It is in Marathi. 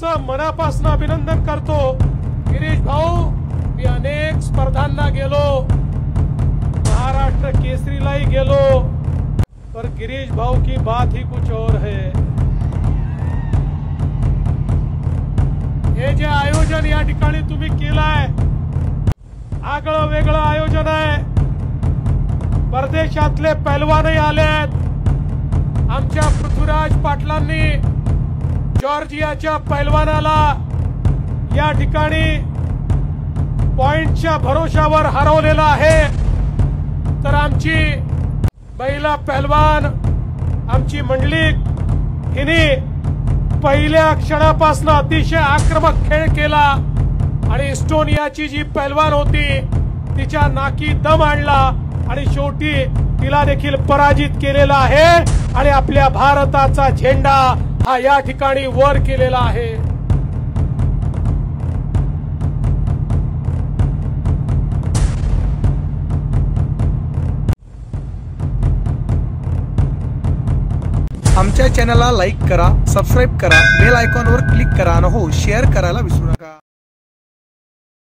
तुमचं मनापासून अभिनंदन करतो गिरीश भाऊ। मी अनेक स्पर्धांना गेलो, महाराष्ट्र केसरीलाही गेलो, पर गिरीश भाऊ की बात ही कुछ और है। हे जे आयोजन या ठिकाणी तुम्ही केलाय, आगळं वेगळं आयोजन आहे। परदेशातले पैलवानही आलेत। आमच्या पृथ्वीराज पाटलांनी जॉर्जियाच्या पैलवानाला या ठिकाणी पॉइंटच्या भरोशावर हरवलेला आहे। तर आमची महिला पैलवान, आमची मंडळी हिने पहिल्या क्षणापासून अतिशय आक्रमक खेळ केला आणि इस्टोनियाची जी पैलवान होती तिच्या नाकी दम आणला आणि शेवटी तिला देखील पराजित केलेला आहे आणि आपल्या भारताचा झेंडा हा या ठिकाणी वर केलेला आहे। आमच्या चॅनलला लाईक करा, सबस्क्राइब करा, बेल आयकॉनवर क्लिक करा आणि हो शेअर करायला विसरू नका।